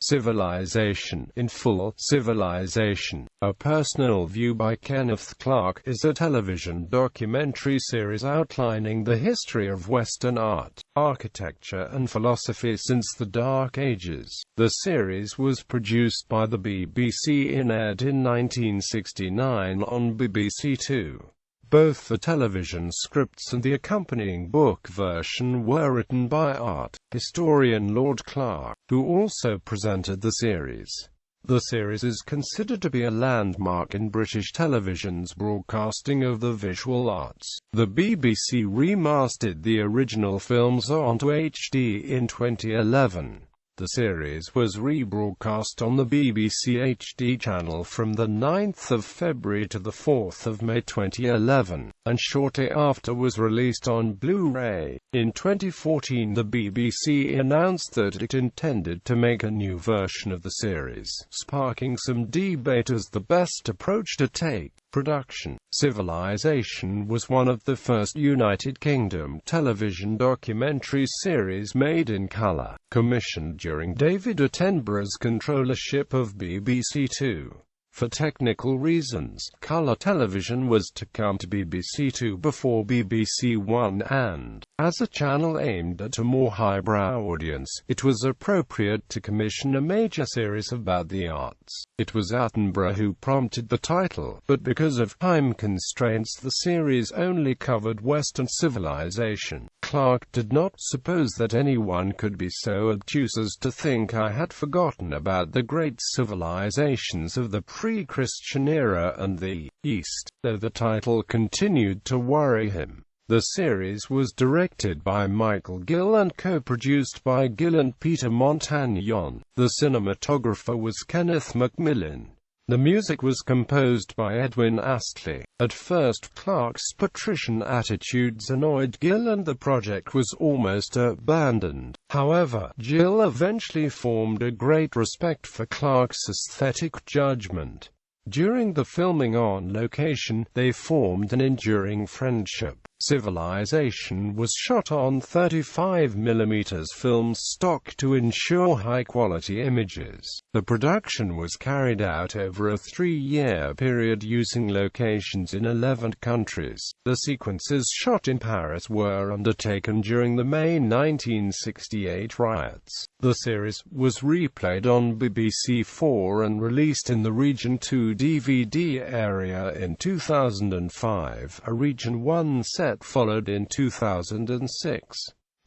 Civilization in full. Civilization, A Personal View by Kenneth Clark, is a television documentary series outlining the history of Western art, architecture and philosophy since the Dark Ages. The series was produced by the BBC and aired in 1969 on BBC Two. Both the television scripts and the accompanying book version were written by art historian Lord Clark, who also presented the series. The series is considered to be a landmark in British television's broadcasting of the visual arts. The BBC remastered the original films onto HD in 2011. The series was rebroadcast on the BBC HD channel from the 9th of February to the 4th of May 2011, and shortly after was released on Blu-ray. In 2014, the BBC announced that it intended to make a new version of the series, sparking some debate as the best approach to take. Production. Civilization was one of the first United Kingdom television documentary series made in colour, commissioned during David Attenborough's controllership of BBC Two. For technical reasons, colour television was to come to BBC Two before BBC One, and, as a channel aimed at a more highbrow audience, it was appropriate to commission a major series about the arts. It was Attenborough who prompted the title, but because of time constraints the series only covered Western civilization. Clark did not suppose that anyone could be so obtuse as to think I had forgotten about the great civilizations of the pre-Christian era and the East, though the title continued to worry him. The series was directed by Michael Gill and co-produced by Gill and Peter Montagnon. The cinematographer was Kenneth Macmillan. The music was composed by Edwin Astley. At first, Clark's patrician attitudes annoyed Gill and the project was almost abandoned. However, Gill eventually formed a great respect for Clark's aesthetic judgment. During the filming on location, they formed an enduring friendship. Civilization was shot on 35mm film stock to ensure high-quality images. The production was carried out over a 3-year period using locations in 11 countries. The sequences shot in Paris were undertaken during the May 1968 riots. The series was replayed on BBC Four and released in the Region 2 DVD area in 2005. A Region 1 set followed in 2006.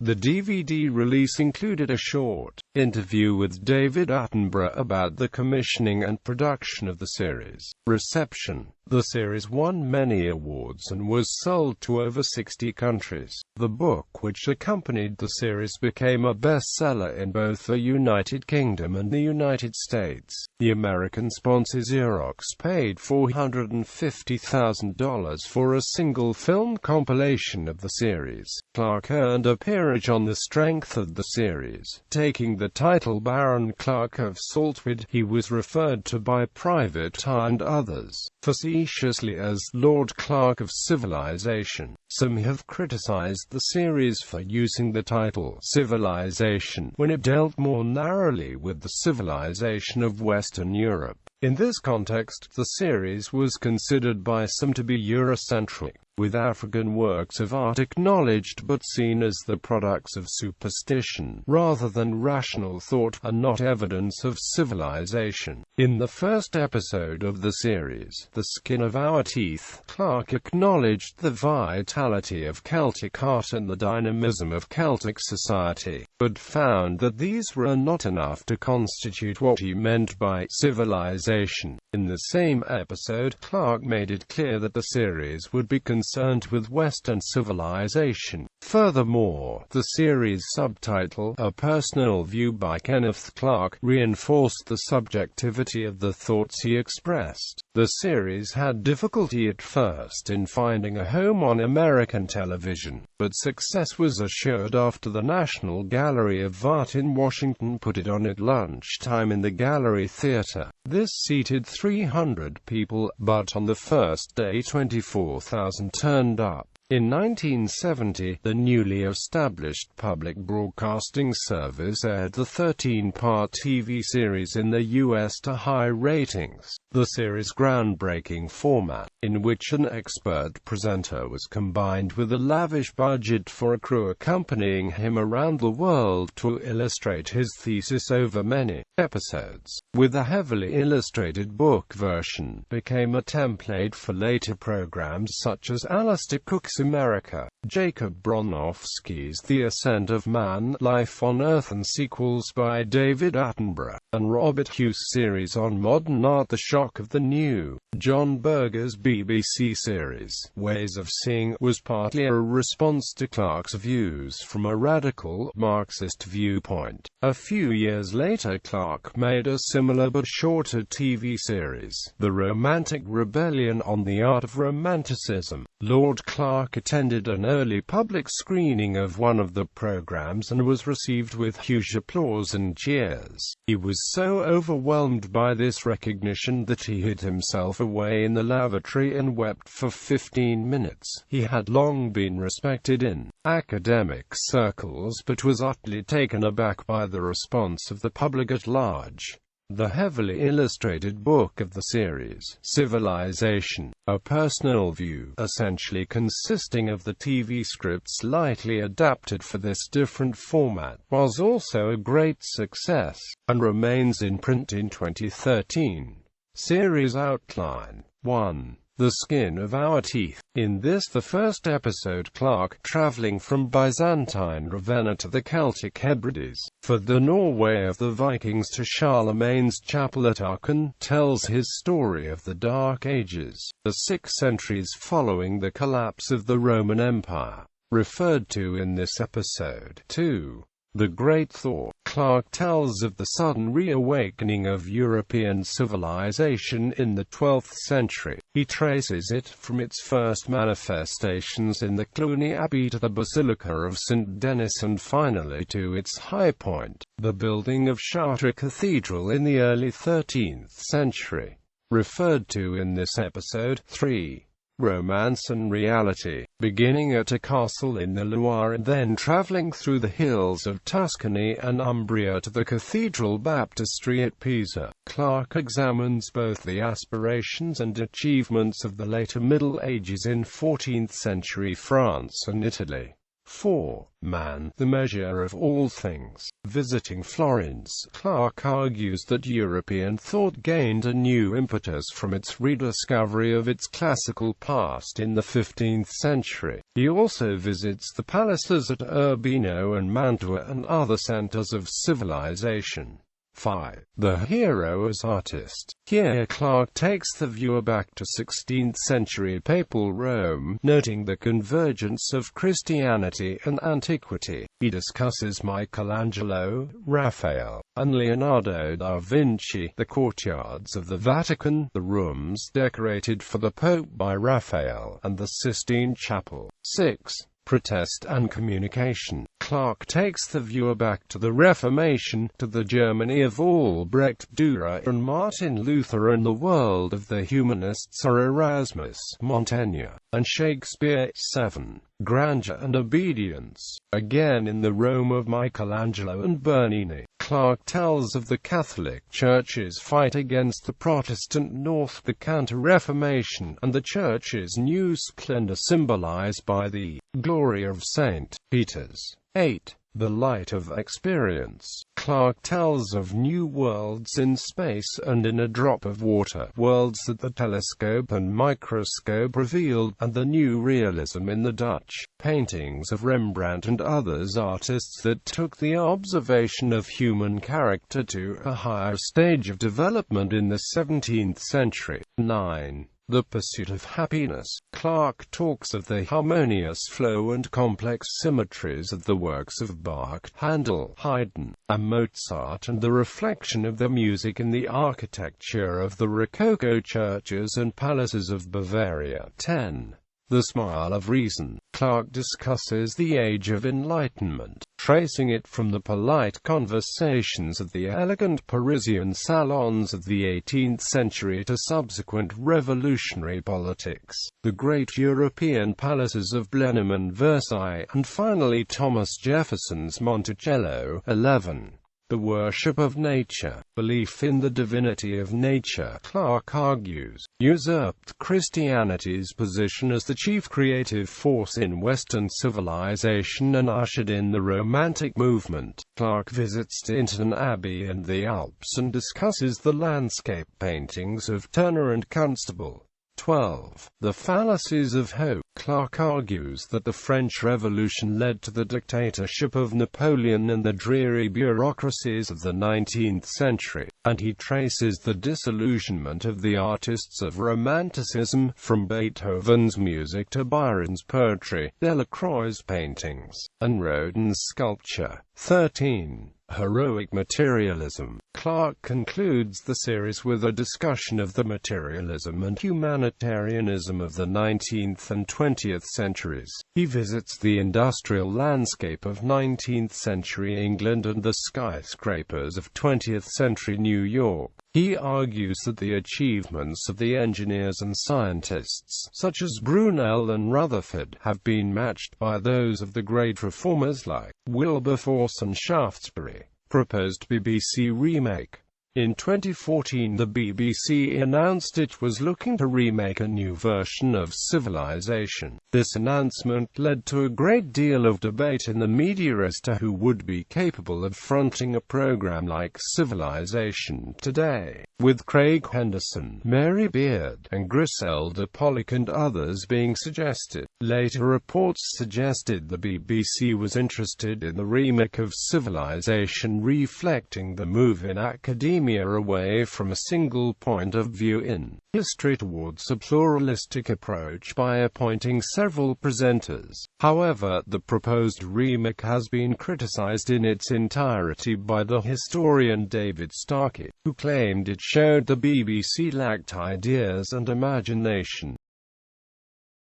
The DVD release included a short interview with David Attenborough about the commissioning and production of the series. Reception. The series won many awards and was sold to over 60 countries. The book which accompanied the series became a bestseller in both the United Kingdom and the United States. The American sponsor Xerox paid $450,000 for a single film compilation of the series. Clark earned a peerage on the strength of the series. Taking the title Baron Clark of Saltwood, he was referred to by Private Eye and others facetiously as Lord Clark of Civilization. Some have criticized the series for using the title Civilization when it dealt more narrowly with the civilization of Western Europe. In this context, the series was considered by some to be Eurocentric, with African works of art acknowledged but seen as the products of superstition, rather than rational thought, and not evidence of civilization. In the first episode of the series, The Skin of Our Teeth, Clark acknowledged the vitality of Celtic art and the dynamism of Celtic society, but found that these were not enough to constitute what he meant by civilization. In the same episode, Clark made it clear that the series would be concerned with Western civilization. Furthermore, the series' subtitle, A Personal View by Kenneth Clark, reinforced the subjectivity of the thoughts he expressed. The series had difficulty at first in finding a home on American television, but success was assured after the National Gallery of Art in Washington put it on at lunchtime in the Gallery Theater. This seated 300 people, but on the first day 24,000 turned up. In 1970, the newly established public broadcasting service aired the 13-part TV series in the U.S. to high ratings. The series' groundbreaking format, in which an expert presenter was combined with a lavish budget for a crew accompanying him around the world to illustrate his thesis over many episodes, with a heavily illustrated book version, became a template for later programs such as Alistair Cook's America, Jacob Bronowski's The Ascent of Man, Life on Earth, and sequels by David Attenborough, and Robert Hughes' series on modern art The Shock of the New. John Berger's BBC series, Ways of Seeing, was partly a response to Clark's views from a radical, Marxist viewpoint. A few years later, Clark made a similar but shorter TV series, The Romantic Rebellion, on the art of romanticism. Lord Clark attended an early public screening of one of the programs and was received with huge applause and cheers. He was so overwhelmed by this recognition that he hid himself away in the lavatory and wept for 15 minutes. He had long been respected in academic circles but was utterly taken aback by the response of the public at large. The heavily illustrated book of the series, Civilization, a personal view, essentially consisting of the TV scripts lightly adapted for this different format, was also a great success, and remains in print in 2013. Series outline. 1. The Skin of Our Teeth. In this, the first episode, Clark, traveling from Byzantine Ravenna to the Celtic Hebrides, for the Norway of the Vikings to Charlemagne's chapel at Aachen, tells his story of the Dark Ages, the 6 centuries following the collapse of the Roman Empire, referred to in this episode. 2. The Great Thaw. Clark tells of the sudden reawakening of European civilization in the 12th century. He traces it from its first manifestations in the Cluny Abbey to the Basilica of St. Denis and finally to its high point, the building of Chartres Cathedral in the early 13th century, referred to in this episode. 3. Romance and Reality. Beginning at a castle in the Loire and then traveling through the hills of Tuscany and Umbria to the Cathedral Baptistry at Pisa, Clark examines both the aspirations and achievements of the later Middle Ages in 14th century France and Italy. 4. Man, the measure of all things. Visiting Florence, Clark argues that European thought gained a new impetus from its rediscovery of its classical past in the 15th century. He also visits the palaces at Urbino and Mantua and other centers of civilization. 5. The Hero as Artist. Here Clark takes the viewer back to 16th century papal Rome, noting the convergence of Christianity and antiquity. He discusses Michelangelo, Raphael, and Leonardo da Vinci, the courtyards of the Vatican, the rooms decorated for the Pope by Raphael, and the Sistine Chapel. 6. Protest and Communication. Clark takes the viewer back to the Reformation, to the Germany of Albrecht Dürer and Martin Luther, and the world of the humanists are Erasmus, Montaigne, and Shakespeare. 7. Grandeur and Obedience. Again in the Rome of Michelangelo and Bernini, Clark tells of the Catholic Church's fight against the Protestant North, the Counter-Reformation, and the Church's new splendor symbolized by the glory of St. Peter's. 8. The Light of Experience. Clark tells of new worlds in space and in a drop of water, worlds that the telescope and microscope revealed, and the new realism in the Dutch paintings of Rembrandt and others artists that took the observation of human character to a higher stage of development in the 17th century. 9. The Pursuit of Happyness. Clark talks of the harmonious flow and complex symmetries of the works of Bach, Handel, Haydn, and Mozart, and the reflection of their music in the architecture of the Rococo churches and palaces of Bavaria. 10. The Smile of Reason. Clark discusses the Age of Enlightenment, tracing it from the polite conversations of the elegant Parisian salons of the 18th century to subsequent revolutionary politics, the great European palaces of Blenheim and Versailles, and finally Thomas Jefferson's Monticello. 11. The worship of nature. Belief in the divinity of nature, Clark argues, usurped Christianity's position as the chief creative force in Western civilization and ushered in the Romantic movement. Clark visits Dinton Abbey and the Alps and discusses the landscape paintings of Turner and Constable. 12. The Fallacies of Hope. Clark argues that the French Revolution led to the dictatorship of Napoleon and the dreary bureaucracies of the 19th century, and he traces the disillusionment of the artists of Romanticism, from Beethoven's music to Byron's poetry, Delacroix's paintings, and Rodin's sculpture. 13. Heroic materialism. Clark concludes the series with a discussion of the materialism and humanitarianism of the 19th and 20th centuries. He visits the industrial landscape of 19th century England and the skyscrapers of 20th century New York. He argues that the achievements of the engineers and scientists, such as Brunel and Rutherford, have been matched by those of the great reformers like Wilberforce and Shaftesbury. Proposed BBC remake. In 2014, the BBC announced it was looking to remake a new version of Civilisation. This announcement led to a great deal of debate in the media as to who would be capable of fronting a programme like Civilisation today, with Craig Henderson, Mary Beard, and Griselda Pollock and others being suggested. Later reports suggested the BBC was interested in the remake of Civilisation, reflecting the move in academia away from a single point of view in history towards a pluralistic approach by appointing several presenters. However, the proposed remake has been criticized in its entirety by the historian David Starkey, who claimed it showed the BBC lacked ideas and imagination.